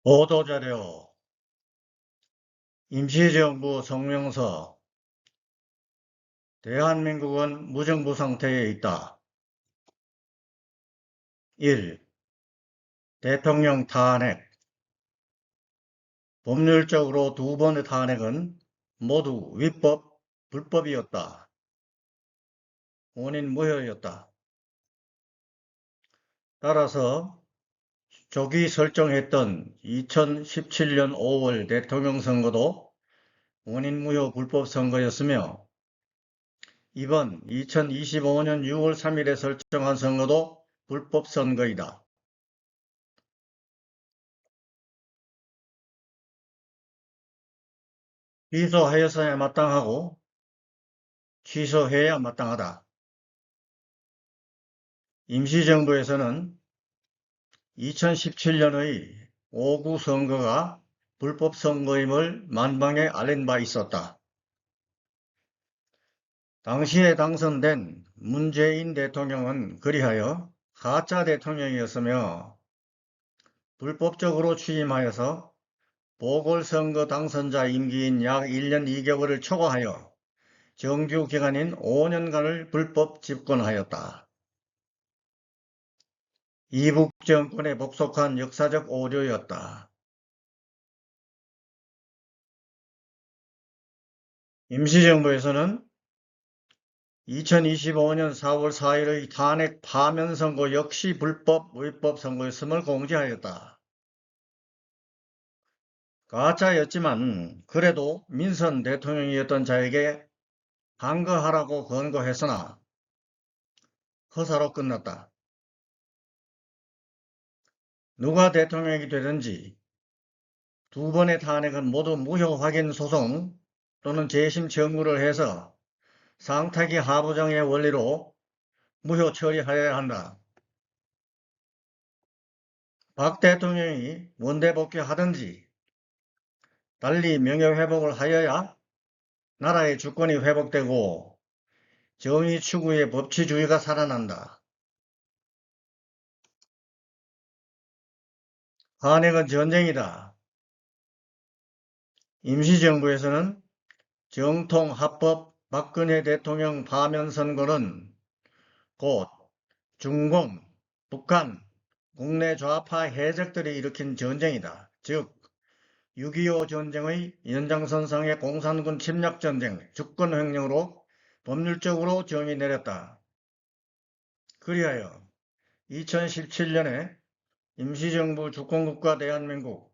보도자료 임시정부 성명서 대한민국은 무정부 상태에 있다. 1. 대통령 탄핵 법률적으로 두 번의 탄핵은 모두 위법, 불법이었다. 원인 무효였다. 따라서 조기 설정했던 2017년 5월 대통령 선거도 원인 무효 불법 선거였으며 이번 2025년 6월 3일에 설정한 선거도 불법 선거이다. 취소하였어야 마땅하고 취소해야 마땅하다. 임시정부에서는 2017년의 5구 선거가 불법 선거임을 만방에 알린 바 있었다. 당시에 당선된 문재인 대통령은 그리하여 가짜 대통령이었으며 불법적으로 취임하여서 보궐선거 당선자 임기인 약 1년 2개월을 초과하여 정규 기간인 5년간을 불법 집권하였다. 이북 정권에 복속한 역사적 오류였다. 임시정부에서는 2025년 4월 4일의 탄핵 파면 선거 역시 불법, 위법 선거였음을 공지하였다. 가짜였지만 그래도 민선 대통령이었던 자에게 항거하라고 권고했으나 허사로 끝났다. 누가 대통령이 되든지 두 번의 탄핵은 모두 무효 확인 소송 또는 재심 청구를 해서 상탁이 하부정의 원리로 무효 처리하여야 한다. 박 대통령이 원대 복귀하든지 달리 명예회복을 하여야 나라의 주권이 회복되고 정의 추구의 법치주의가 살아난다. 탄핵은 전쟁이다. 임시정부에서는 정통합법 박근혜 대통령 파면 선거는 곧 중공, 북한, 국내 좌파 해적들이 일으킨 전쟁이다. 즉 6.25 전쟁의 연장선상의 공산군 침략전쟁, 주권횡령으로 법률적으로 정의 내렸다. 그리하여 2017년에 임시정부 주권국가 대한민국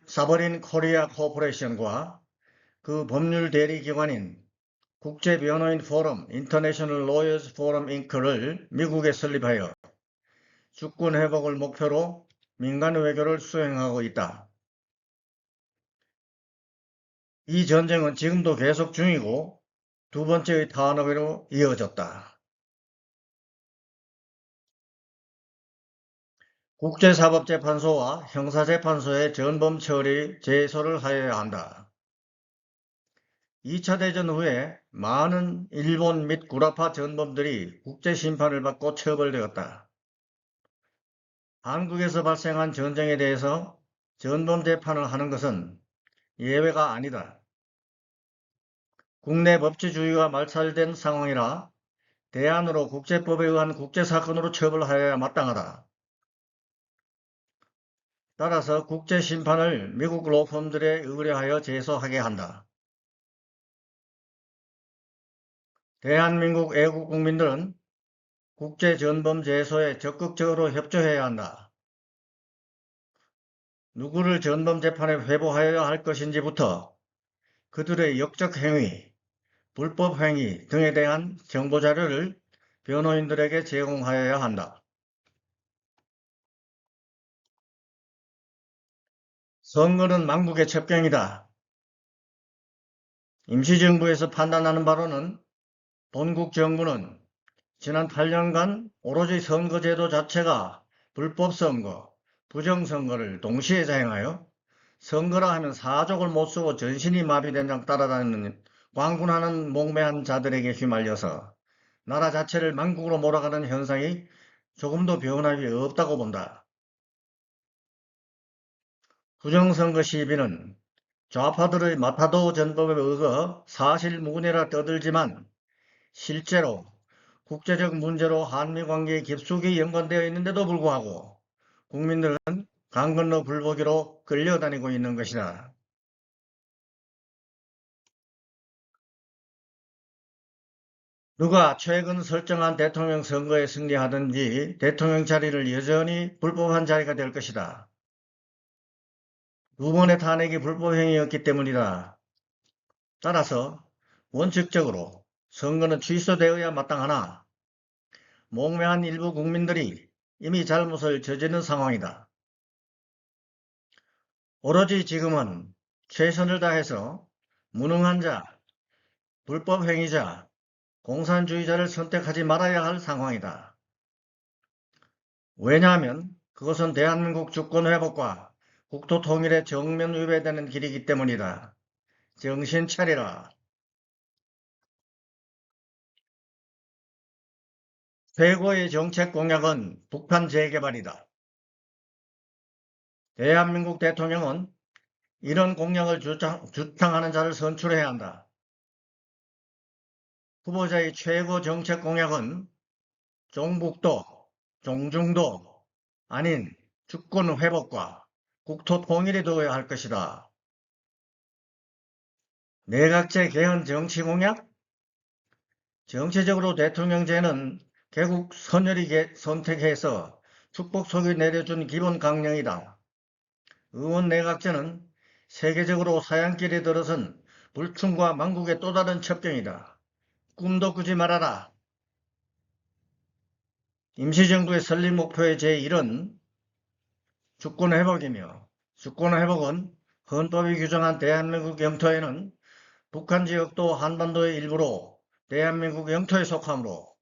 사버린 코리아 코퍼레이션과 그 법률 대리기관인 국제변호인 포럼 인터내셔널 로이어스 포럼 잉크를 미국에 설립하여 주권 회복을 목표로 민간 외교를 수행하고 있다. 이 전쟁은 지금도 계속 중이고 두 번째의 탄핵으로 이어졌다. 국제사법재판소와 형사재판소의 전범 처리 제소를 하여야 한다. 2차 대전 후에 많은 일본 및 구라파 전범들이 국제심판을 받고 처벌되었다. 한국에서 발생한 전쟁에 대해서 전범 재판을 하는 것은 예외가 아니다. 국내 법치주의가 말살된 상황이라 대안으로 국제법에 의한 국제사건으로 처벌하여야 마땅하다. 따라서 국제심판을 미국 로펌들에 의뢰하여 제소하게 한다. 대한민국 애국 국민들은 국제전범제소에 적극적으로 협조해야 한다. 누구를 전범재판에 회부하여야 할 것인지부터 그들의 역적 행위, 불법 행위 등에 대한 정보자료를 변호인들에게 제공하여야 한다. 선거는 망국의 첩경이다. 임시정부에서 판단하는 바로는 본국 정부는 지난 8년간 오로지 선거제도 자체가 불법 선거, 부정선거를 동시에 자행하여 선거라 하면 사족을 못 쓰고 전신이 마비된 장 따라다니는 광분하는 몽매한 자들에게 휘말려서 나라 자체를 망국으로 몰아가는 현상이 조금도 변함이 없다고 본다. 부정선거 시비는 좌파들의 마타도 전법에 의거 사실무근이라 떠들지만 실제로 국제적 문제로 한미관계에 깊숙이 연관되어 있는데도 불구하고 국민들은 강 건너 불보기로 끌려다니고 있는 것이다. 누가 최근 설정한 대통령 선거에 승리하든지 대통령 자리를 여전히 불법한 자리가 될 것이다. 두 번의 탄핵이 불법 행위였기 때문이다. 따라서 원칙적으로 선거는 취소되어야 마땅하나 목매한 일부 국민들이 이미 잘못을 저지른 상황이다. 오로지 지금은 최선을 다해서 무능한 자, 불법 행위자, 공산주의자를 선택하지 말아야 할 상황이다. 왜냐하면 그것은 대한민국 주권 회복과 국토 통일에 정면 위배되는 길이기 때문이다. 정신 차리라. 최고의 정책 공약은 북한 재개발이다. 대한민국 대통령은 이런 공약을 주창하는 자를 선출해야 한다. 후보자의 최고 정책 공약은 종북도, 종중도 아닌 주권 회복과 국토 통일에 두어야 할 것이다. 내각제 개헌 정치 공약? 정치적으로 대통령제는 개국 선열이 선택해서 축복속에 내려준 기본 강령이다. 의원 내각제는 세계적으로 사양길에 들어선 불충과 망국의 또 다른 첩경이다. 꿈도 꾸지 말아라. 임시정부의 설립 목표의 제1은 주권 회복이며 주권 회복은 헌법이 규정한 대한민국 영토에는 북한 지역도 한반도의 일부로 대한민국 영토에 속하므로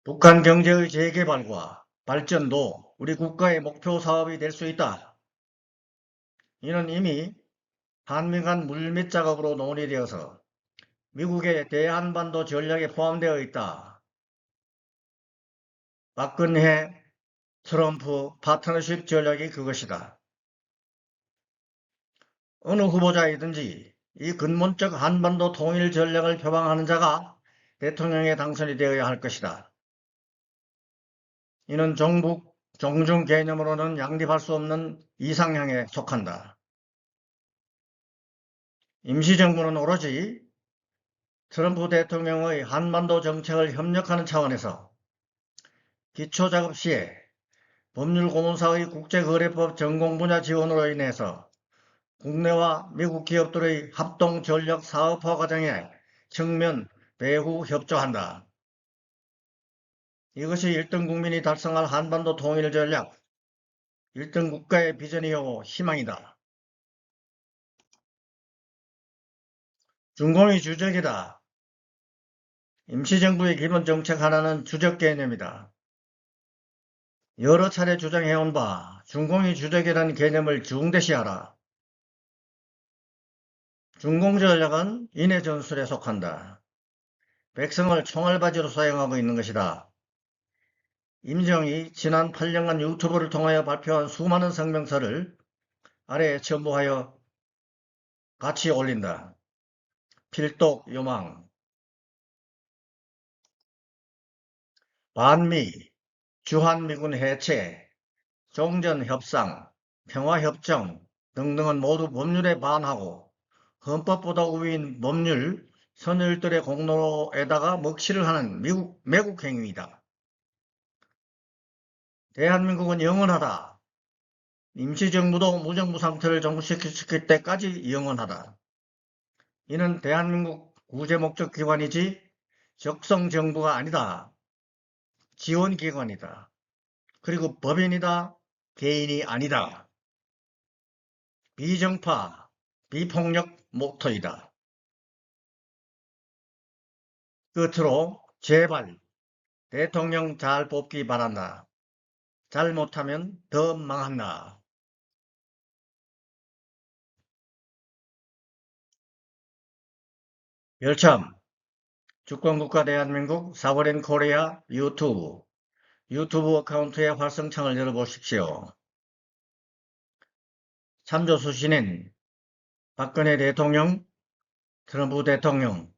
북한 경제의 재개발과 발전도 우리 국가의 목표 사업이 될 수 있다. 이는 이미 한미 간 물밑 작업으로 논의되어서 미국의 대한반도 전략에 포함되어 있다. 박근혜, 트럼프 파트너십 전략이 그것이다. 어느 후보자이든지 이 근본적 한반도 통일 전략을 표방하는 자가 대통령에 당선이 되어야 할 것이다. 이는 종북, 종중 개념으로는 양립할 수 없는 이상향에 속한다. 임시정부는 오로지 트럼프 대통령의 한반도 정책을 협력하는 차원에서 기초작업 시에 법률고문사의 국제거래법 전공 분야 지원으로 인해서 국내와 미국 기업들의 합동 전력 사업화 과정에 측면 배후 협조한다. 이것이 1등 국민이 달성할 한반도 통일 전략, 1등 국가의 비전이요 희망이다. 중공이 주적이다. 임시정부의 기본 정책 하나는 주적 개념이다. 여러 차례 주장해온 바 중공이 주적이라는 개념을 중대시하라. 중공 전략은 인해 전술에 속한다. 백성을 총알바지로 사용하고 있는 것이다. 임정이 지난 8년간 유튜브를 통하여 발표한 수많은 성명서를 아래에 첨부하여 같이 올린다. 필독 요망, 반미, 주한미군 해체, 종전협상, 평화협정 등등은 모두 법률에 반하고 헌법보다 우위인 법률 선열들의 공로에다가 먹칠을 하는 매국 행위이다. 대한민국은 영원하다. 임시정부도 무정부 상태를 종식시킬 때까지 영원하다. 이는 대한민국 구제목적 기관이지 적성정부가 아니다. 지원기관이다. 그리고 법인이다. 개인이 아니다. 비정파, 비폭력 모토이다. 끝으로 제발 대통령 잘 뽑기 바란다. 잘못하면 더 망한다. 별참, 주권국가 대한민국 사버린 코리아 유튜브 어카운트의 활성창을 열어보십시오. 참조 수신인 박근혜 대통령, 트럼프 대통령,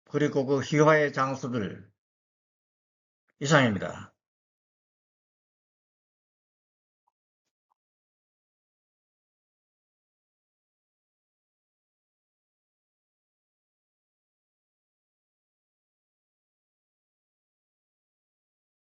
그리고 그 희화의 장수들 이상입니다.